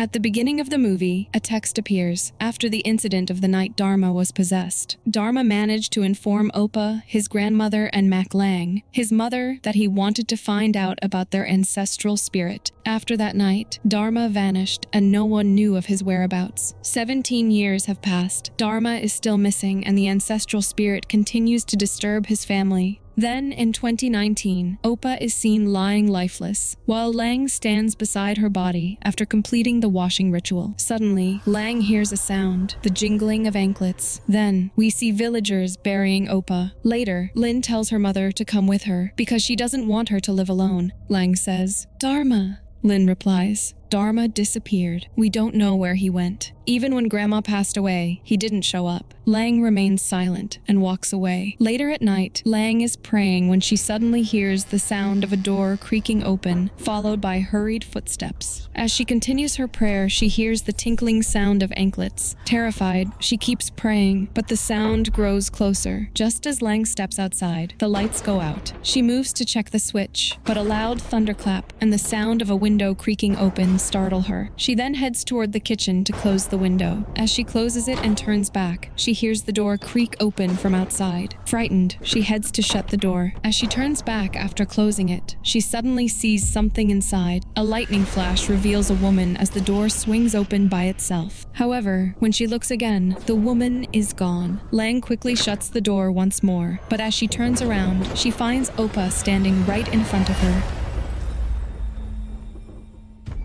At the beginning of the movie, a text appears after the incident of the night Dharma was possessed. Dharma managed to inform Opah, his grandmother, and Mac Lang, his mother, that he wanted to find out about their ancestral spirit. After that night, Dharma vanished and no one knew of his whereabouts. 17 years have passed. Dharma is still missing and the ancestral spirit continues to disturb his family. Then, in 2019, Opah is seen lying lifeless, while Lang stands beside her body after completing the washing ritual. Suddenly, Lang hears a sound, the jingling of anklets. Then, we see villagers burying Opah. Later, Lynn tells her mother to come with her because she doesn't want her to live alone. Lang says, "Dharma." Lynn replies, "Dharma disappeared. We don't know where he went. Even when Grandma passed away, he didn't show up." Lang remains silent and walks away. Later at night, Lang is praying when she suddenly hears the sound of a door creaking open, followed by hurried footsteps. As she continues her prayer, she hears the tinkling sound of anklets. Terrified, she keeps praying, but the sound grows closer. Just as Lang steps outside, the lights go out. She moves to check the switch, but a loud thunderclap and the sound of a window creaking open startle her. She then heads toward the kitchen to close the window. As she closes it and turns back, she hears the door creak open from outside. Frightened, she heads to shut the door. As she turns back after closing it, she suddenly sees something inside. A lightning flash reveals a woman as the door swings open by itself. However, when she looks again, the woman is gone. Lang quickly shuts the door once more, but as she turns around, she finds Opah standing right in front of her.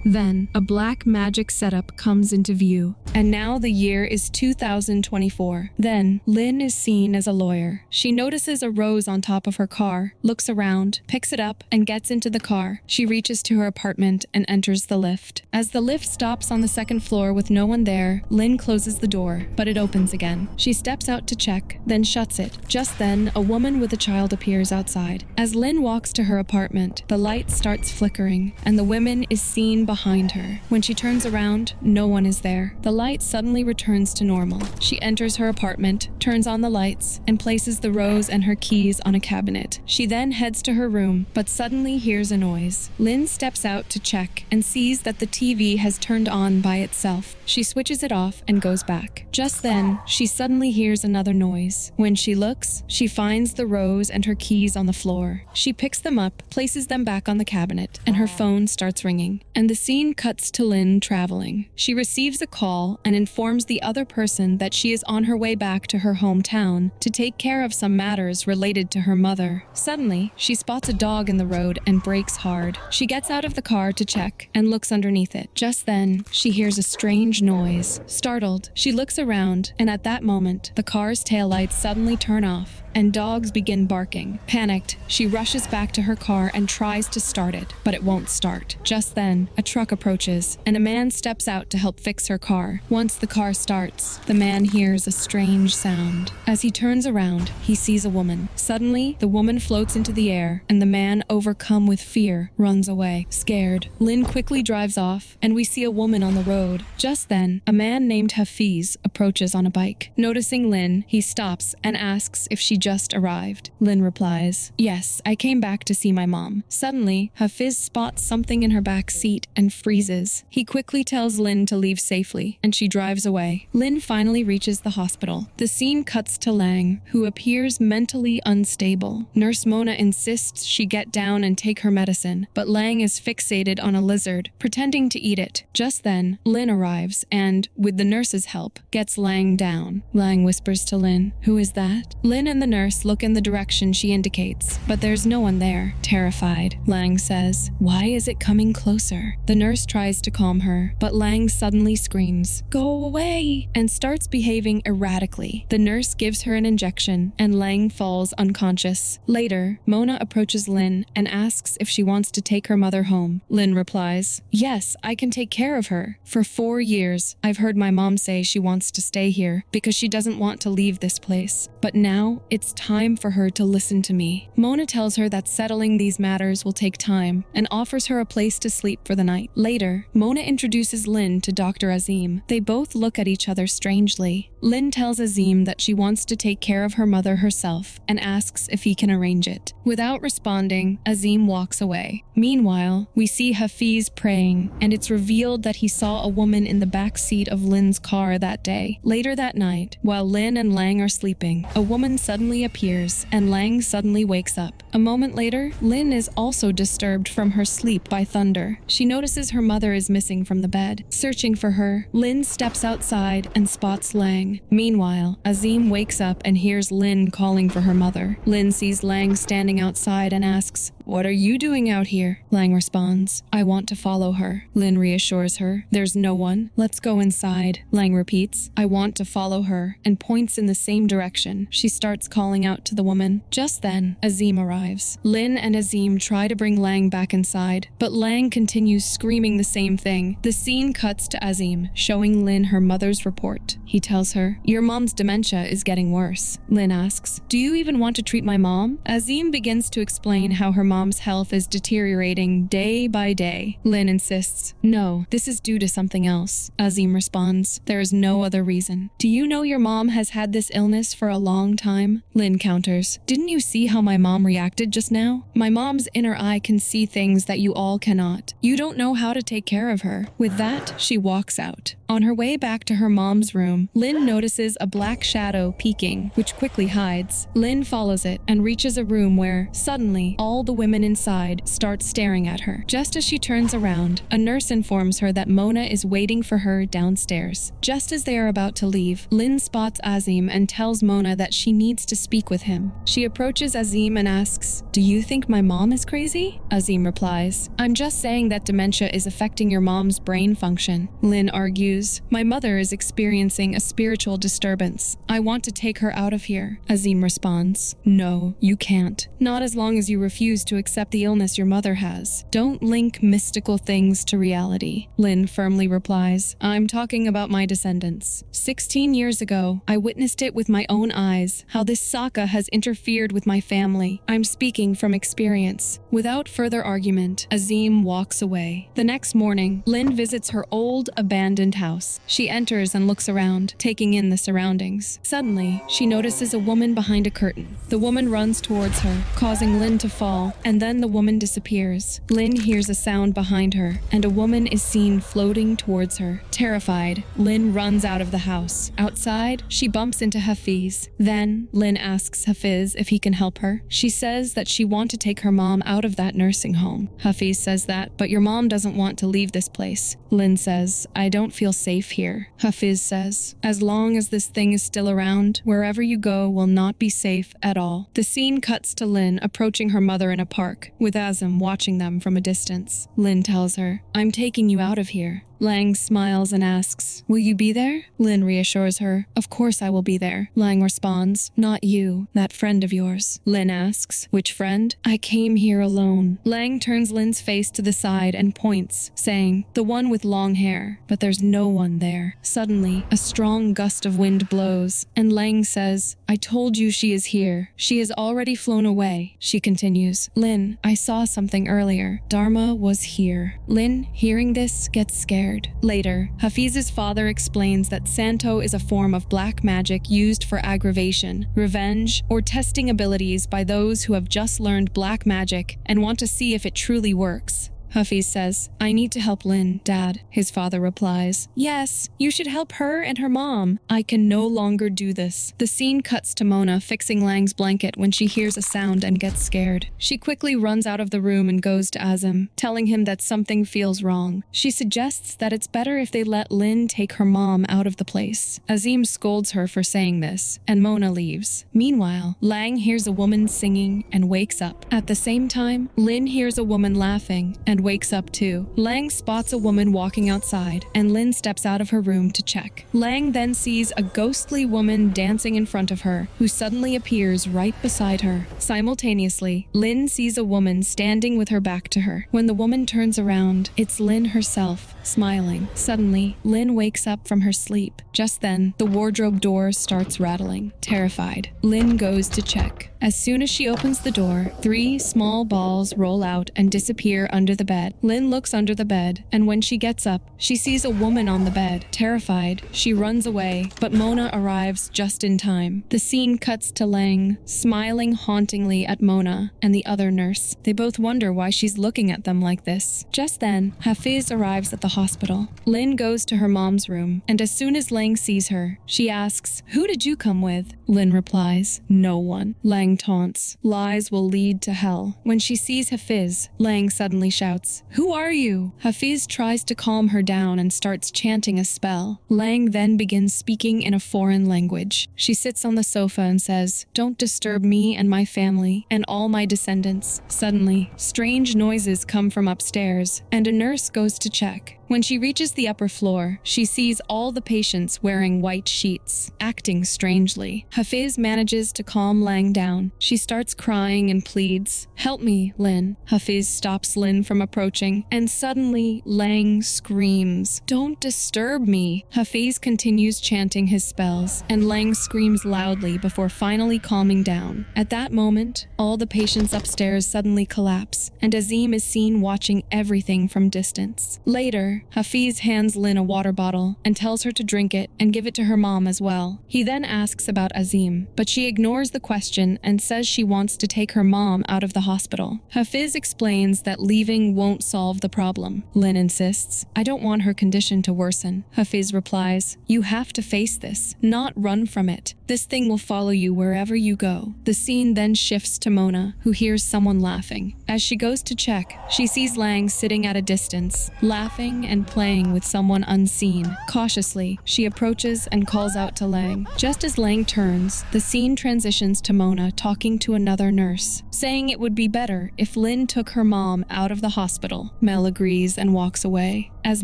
Then, a black magic setup comes into view. And now the year is 2024. Then, Lynn is seen as a lawyer. She notices a rose on top of her car, looks around, picks it up, and gets into the car. She reaches to her apartment and enters the lift. As the lift stops on the second floor with no one there, Lynn closes the door, but it opens again. She steps out to check, then shuts it. Just then, a woman with a child appears outside. As Lynn walks to her apartment, the light starts flickering, and the woman is seen behind her. When she turns around, no one is there. The light suddenly returns to normal. She enters her apartment, turns on the lights, and places the rose and her keys on a cabinet. She then heads to her room, but suddenly hears a noise. Lynn steps out to check and sees that the TV has turned on by itself. She switches it off and goes back. Just then, she suddenly hears another noise. When she looks, she finds the rose and her keys on the floor. She picks them up, places them back on the cabinet, and her phone starts ringing. And the scene cuts to Lynn traveling. She receives a call and informs the other person that she is on her way back to her hometown to take care of some matters related to her mother. Suddenly, she spots a dog in the road and brakes hard. She gets out of the car to check and looks underneath it. Just then, she hears a strange noise. Startled, she looks around, and at that moment, the car's taillights suddenly turn off and dogs begin barking. Panicked, she rushes back to her car and tries to start it, but it won't start. Just then, a truck approaches, and a man steps out to help fix her car. Once the car starts, the man hears a strange sound. As he turns around, he sees a woman. Suddenly, the woman floats into the air, and the man, overcome with fear, runs away. Scared, Lynn quickly drives off, and we see a woman on the road. Just then, a man named Hafiz approaches on a bike. Noticing Lynn, he stops and asks if she just arrived. Lynn replies, "Yes, I came back to see my mom." Suddenly, Hafiz spots something in her back seat and freezes. He quickly tells Lynn to leave safely, and she drives away. Lynn finally reaches the hospital. The scene cuts to Lang, who appears mentally unstable. Nurse Mona insists she get down and take her medicine, but Lang is fixated on a lizard, pretending to eat it. Just then, Lynn arrives and, with the nurse's help, gets Lang down. Lang whispers to Lynn, "Who is that?" Lynn and the nurse look in the direction she indicates, but there's no one there. Terrified, Lang says, "Why is it coming closer?" The nurse tries to calm her, but Lang suddenly screams, "Go away!" and starts behaving erratically. The nurse gives her an injection, and Lang falls unconscious. Later, Mona approaches Lynn and asks if she wants to take her mother home. Lynn replies, "Yes, I can take care of her. For 4 years, I've heard my mom say she wants to stay here because she doesn't want to leave this place. But now, it's it's time for her to listen to me. Mona tells her that settling these matters will take time and offers her a place to sleep for the night. Later, Mona introduces Lynn to Dr. Azim. They both look at each other strangely. Lynn tells Azim that she wants to take care of her mother herself and asks if he can arrange it. Without responding, Azim walks away. Meanwhile, we see Hafiz praying, and it's revealed that he saw a woman in the back seat of Lynn's car that day. Later that night, while Lynn and Lang are sleeping, a woman suddenly appears, and Lang suddenly wakes up. A moment later, Lynn is also disturbed from her sleep by thunder. She notices her mother is missing from the bed. Searching for her, Lynn steps outside and spots Lang. Meanwhile, Azim wakes up and hears Lynn calling for her mother. Lynn sees Lang standing outside and asks, "What are you doing out here?" Lang responds, "I want to follow her." Lynn reassures her, "There's no one. Let's go inside." Lang repeats, "I want to follow her," and points in the same direction. She starts calling out to the woman. Just then, Azim arrives. Lynn and Azim try to bring Lang back inside, but Lang continues screaming the same thing. The scene cuts to Azim, showing Lynn her mother's report. He tells her, "Your mom's dementia is getting worse." Lynn asks, "Do you even want to treat my mom?" Azim begins to explain how her mom's health is deteriorating day by day. Lynn insists, "No, this is due to something else." Azim responds, "There is no other reason." "Do you know your mom has had this illness for a long time?" Lynn counters, "Didn't you see how my mom reacted just now? My mom's inner eye can see things that you all cannot. You don't know how to take care of her." With that, she walks out. On her way back to her mom's room, Lynn notices a black shadow peeking, which quickly hides. Lynn follows it and reaches a room where, suddenly, all the women inside start staring at her. Just as she turns around, a nurse informs her that Mona is waiting for her downstairs. Just as they are about to leave, Lynn spots Azim and tells Mona that she needs to speak with him. She approaches Azim and asks, "Do you think my mom is crazy?" Azim replies, "I'm just saying that dementia is affecting your mom's brain function." Lynn argues, "My mother is experiencing a spiritual disturbance. I want to take her out of here." Azim responds, "No, you can't. Not as long as you refuse to accept the illness your mother has. Don't link mystical things to reality." Lynn firmly replies, "I'm talking about my descendants. 16 years ago, I witnessed it with my own eyes, how this Saka has interfered with my family. I'm speaking from experience." Without further argument, Azim walks away. The next morning, Lynn visits her old, abandoned house. She enters and looks around, taking in the surroundings. Suddenly, she notices a woman behind a curtain. The woman runs towards her, causing Lynn to fall, and then the woman disappears. Lynn hears a sound behind her, and a woman is seen floating towards her. Terrified, Lynn runs out of the house. Outside, she bumps into Hafiz. Then, Lynn asks Hafiz if he can help her. She says that she wants to take her mom out of that nursing home. Hafiz says that, "But your mom doesn't want to leave this place." Lynn says, "I don't feel safe here." Hafiz says, "As long as this thing is still around, wherever you go will not be safe at all." The scene cuts to Lynn approaching her mother in a park, with Azim watching them from a distance. Lynn tells her, "I'm taking you out of here." Lang smiles and asks, "Will you be there?" Lynn reassures her, "Of course I will be there." Lang responds, "Not you, that friend of yours." Lynn asks, "Which friend?" "I came here alone." Lang turns Lynn's face to the side and points, saying, "The one with long hair." But there's no one there. Suddenly, a strong gust of wind blows, and Lang says, "I told you she is here. She has already flown away." She continues, "Lynn, I saw something earlier. Dharma was here." Lynn, hearing this, gets scared. Later, Hafiz's father explains that Santo is a form of black magic used for aggravation, revenge, or testing abilities by those who have just learned black magic and want to see if it truly works. Hafiz says, "I need to help Lynn, Dad." His father replies, "Yes, you should help her and her mom. I can no longer do this." The scene cuts to Mona fixing Lang's blanket when she hears a sound and gets scared. She quickly runs out of the room and goes to Azim, telling him that something feels wrong. She suggests that it's better if they let Lynn take her mom out of the place. Azim scolds her for saying this, and Mona leaves. Meanwhile, Lang hears a woman singing and wakes up. At the same time, Lynn hears a woman laughing and wakes up too. Lang spots a woman walking outside, and Lynn steps out of her room to check. Lang then sees a ghostly woman dancing in front of her, who suddenly appears right beside her. Simultaneously, Lynn sees a woman standing with her back to her. When the woman turns around, it's Lynn herself. smiling. Suddenly, Lin wakes up from her sleep. Just then, the wardrobe door starts rattling. Terrified, Lin goes to check. As soon as she opens the door, 3 small balls roll out and disappear under the bed. Lin looks under the bed, and when she gets up, she sees a woman on the bed. Terrified, she runs away, but Mona arrives just in time. The scene cuts to Lang, smiling hauntingly at Mona and the other nurse. They both wonder why she's looking at them like this. Just then, Hafiz arrives at the hospital. Lin goes to her mom's room, and as soon as Lang sees her, she asks, "Who did you come with?" Lin replies, "No one." Lang taunts, "Lies will lead to hell." When she sees Hafiz, Lang suddenly shouts, "Who are you?" Hafiz tries to calm her down and starts chanting a spell. Lang then begins speaking in a foreign language. She sits on the sofa and says, "Don't disturb me and my family and all my descendants." Suddenly, strange noises come from upstairs, and a nurse goes to check. When she reaches the upper floor, she sees all the patients wearing white sheets, acting strangely. Hafiz manages to calm Lang down. She starts crying and pleads, "Help me, Lin." Hafiz stops Lin from approaching, and suddenly Lang screams, "Don't disturb me." Hafiz continues chanting his spells, and Lang screams loudly before finally calming down. At that moment, all the patients upstairs suddenly collapse, and Azim is seen watching everything from distance. Later, Hafiz hands Lin a water bottle and tells her to drink it and give it to her mom as well. He then asks about Azim, but she ignores the question and says she wants to take her mom out of the hospital. Hafiz explains that leaving won't solve the problem. Lin insists, "I don't want her condition to worsen." Hafiz replies, "You have to face this, not run from it. This thing will follow you wherever you go." The scene then shifts to Mona, who hears someone laughing. As she goes to check, she sees Lang sitting at a distance, laughing and playing with someone unseen. Cautiously, she approaches and calls out to Lang. Just as Lang turns, the scene transitions to Mona talking to another nurse, saying it would be better if Lin took her mom out of the hospital. Mel agrees and walks away. As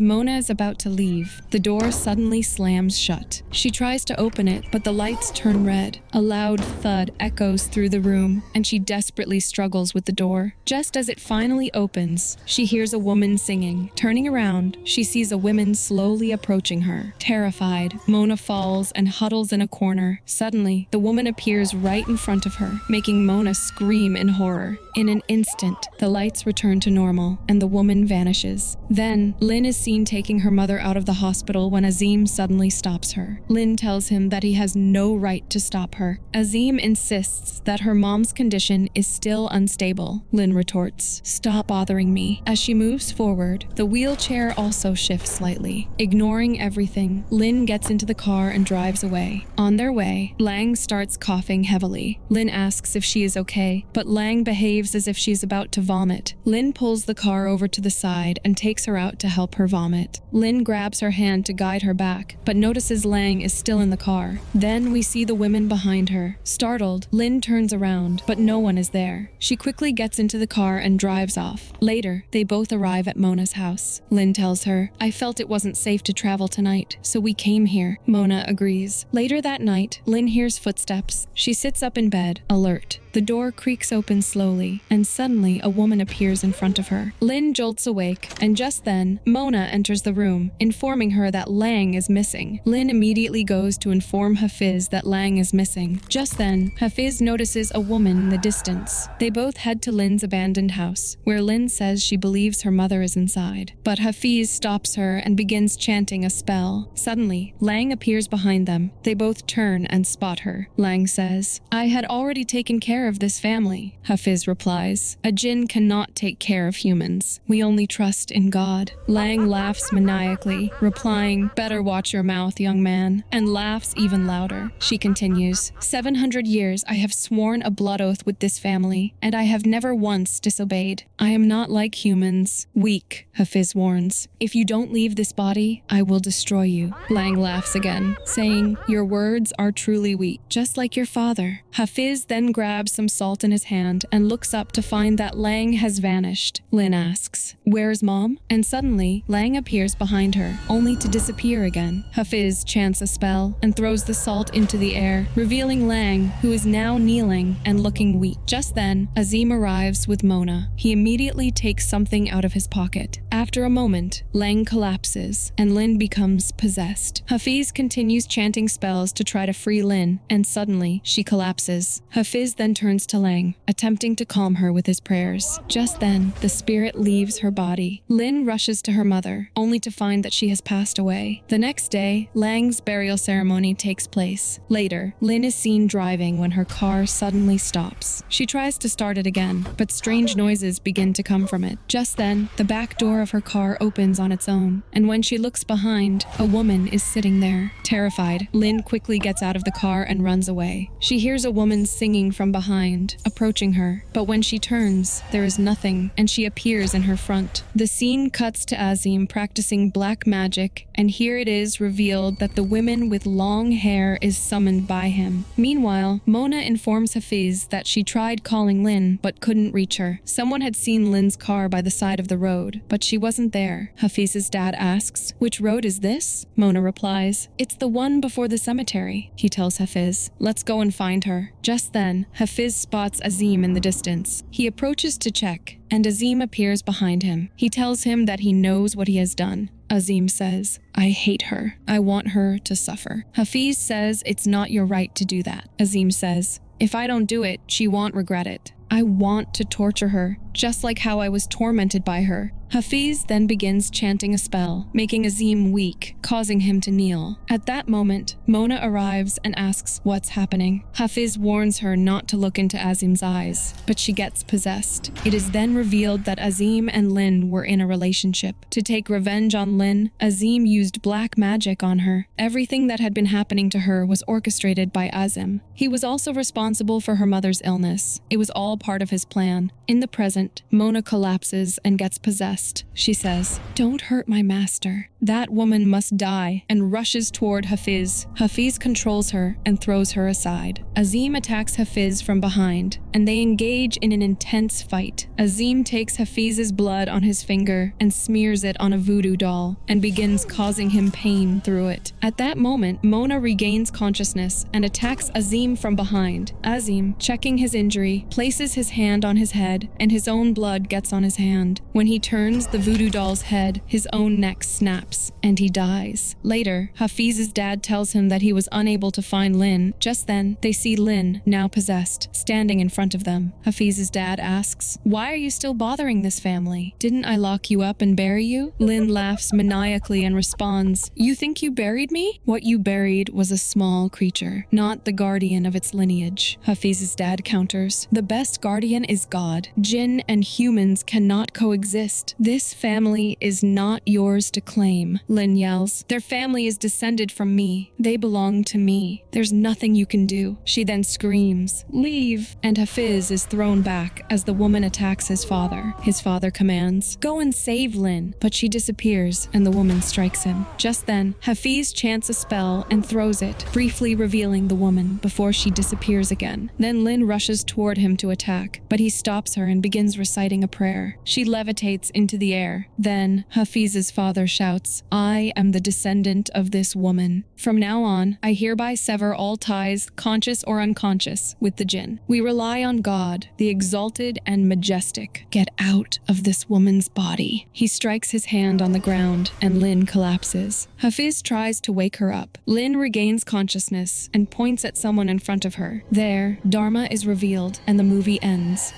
Mona is about to leave, the door suddenly slams shut. She tries to open it, but the lights turn red. A loud thud echoes through the room, and she desperately struggles with the door. Just as it finally opens, she hears a woman singing. Turning around, she sees a woman slowly approaching her. Terrified, Mona falls and huddles in a corner. Suddenly, the woman appears right in front of her, making Mona scream in horror. In an instant, the lights return to normal, and the woman vanishes. Then, Lin is seen taking her mother out of the hospital when Azim suddenly stops her. Lin tells him that he has no right to stop her. Azim insists that her mom's condition is still unstable. Lin retorts, "Stop bothering me." As she moves forward, the wheelchair also shifts slightly. Ignoring everything, Lin gets into the car and drives away. On their way, Lang starts coughing heavily. Lin asks if she is okay, but Lang behaves as if she is about to vomit. Lin pulls the car over to the side and takes her out to help her vomit. Lin grabs her hand to guide her back, but notices Lang is still in the car. Then we see the women behind her. Startled, Lin turns around, but no one is there. She quickly gets into the car and drives off. Later, they both arrive at Mona's house. Lin tells her, "I felt it wasn't safe to travel tonight, so we came here." Mona agrees. Later that night, Lin hears footsteps. She sits up in bed, alert. The door creaks open slowly, and suddenly a woman appears in front of her. Lin jolts awake, and just then, Mona enters the room, informing her that Lang is missing. Lin immediately goes to inform Hafiz that Lang is missing. Just then, Hafiz notices a woman in the distance. They both head to Lin's abandoned house, where Lin says she believes her mother is inside. But Hafiz stops her and begins chanting a spell. Suddenly, Lang appears behind them. They both turn and spot her. Lang says, "I had already taken care of this family." Hafiz replies, "A jinn cannot take care of humans. We only trust in God." Lang laughs maniacally, replying, "Better watch your mouth, young man," and laughs even louder. She continues, "700 years I have sworn a blood oath with this family, and I have never once disobeyed. I am not like humans. Weak," Hafiz warns. "If you don't leave this body, I will destroy you." Lang laughs again, saying, "Your words are truly weak, just like your father." Hafiz then grabs some salt in his hand and looks up to find that Lang has vanished. Lin asks, "Where's Mom?" And suddenly, Lang appears behind her, only to disappear again. Hafiz chants a spell and throws the salt into the air, revealing Lang, who is now kneeling and looking weak. Just then, Azim arrives with Mona. He immediately takes something out of his pocket. After a moment, moment, Lang collapses, and Lin becomes possessed. Hafiz continues chanting spells to try to free Lin, and suddenly, she collapses. Hafiz then turns to Lang, attempting to calm her with his prayers. Just then, the spirit leaves her body. Lin rushes to her mother, only to find that she has passed away. The next day, Lang's burial ceremony takes place. Later, Lin is seen driving when her car suddenly stops. She tries to start it again, but strange noises begin to come from it. Just then, the back door of her car opens on its own, and when she looks behind, a woman is sitting there. Terrified, Lin quickly gets out of the car and runs away. She hears a woman singing from behind, approaching her, but when she turns, there is nothing, and she appears in her front. The scene cuts to Azim practicing black magic, and here it is revealed that the woman with long hair is summoned by him. Meanwhile, Mona informs Hafiz that she tried calling Lin, but couldn't reach her. Someone had seen Lin's car by the side of the road, but she wasn't there. Hafiz's dad asks, "Which road is this?" Mona replies, "It's the one before the cemetery." He tells Hafiz, "Let's go and find her." Just then, Hafiz spots Azim in the distance. He approaches to check, and Azim appears behind him. He tells him that he knows what he has done. Azim says, "I hate her. I want her to suffer." Hafiz says it's not your right to do that. Azim says, "If I don't do it, she won't regret it. I want to torture her, just like how I was tormented by her." Hafiz then begins chanting a spell, making Azim weak, causing him to kneel. At that moment, Mona arrives and asks what's happening. Hafiz warns her not to look into Azim's eyes, but she gets possessed. It is then revealed that Azim and Lin were in a relationship. To take revenge on Lin, Azim used black magic on her. Everything that had been happening to her was orchestrated by Azim. He was also responsible for her mother's illness. It was all part of his plan. In the present, Mona collapses and gets possessed. She says, "Don't hurt my master. That woman must die," and rushes toward Hafiz. Hafiz controls her and throws her aside. Azim attacks Hafiz from behind, and they engage in an intense fight. Azim takes Hafiz's blood on his finger and smears it on a voodoo doll, and begins causing him pain through it. At that moment, Mona regains consciousness and attacks Azim from behind. Azim, checking his injury, places his hand on his head, and his own blood gets on his hand. When he turns the voodoo doll's head, his own neck snaps, and he dies. Later, Hafiz's dad tells him that he was unable to find Lin. Just then, they see Lin, now possessed, standing in front of them. Hafiz's dad asks, "Why are you still bothering this family? Didn't I lock you up and bury you?" Lin laughs maniacally and responds, "You think you buried me? What you buried was a small creature, not the guardian of its lineage." Hafiz's dad counters, "The best guardian is God. Jinn and humans cannot coexist. This family is not yours to claim." Lin yells, "Their family is descended from me. They belong to me. There's nothing you can do." She then screams, "Leave!" and Hafiz is thrown back as the woman attacks his father. His father commands, "Go and save Lin," but she disappears and the woman strikes him. Just then, Hafiz chants a spell and throws it, briefly revealing the woman before she disappears again. Then Lin rushes toward him to attack, but he stops her and begins reciting a prayer. She levitates into the air. Then, Hafiz's father shouts, "I am the descendant of this woman. From now on, I hereby sever all ties, conscious or unconscious, with the jinn. We rely on God, the exalted and majestic. Get out of this woman's body." He strikes his hand on the ground, and Lin collapses. Hafiz tries to wake her up. Lin regains consciousness and points at someone in front of her. There, Dharma is revealed, and the movie ends.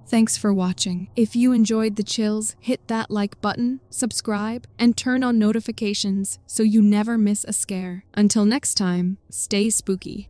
Thanks for watching. If you enjoyed the chills, hit that like button, subscribe, and turn on notifications so you never miss a scare. Until next time, stay spooky.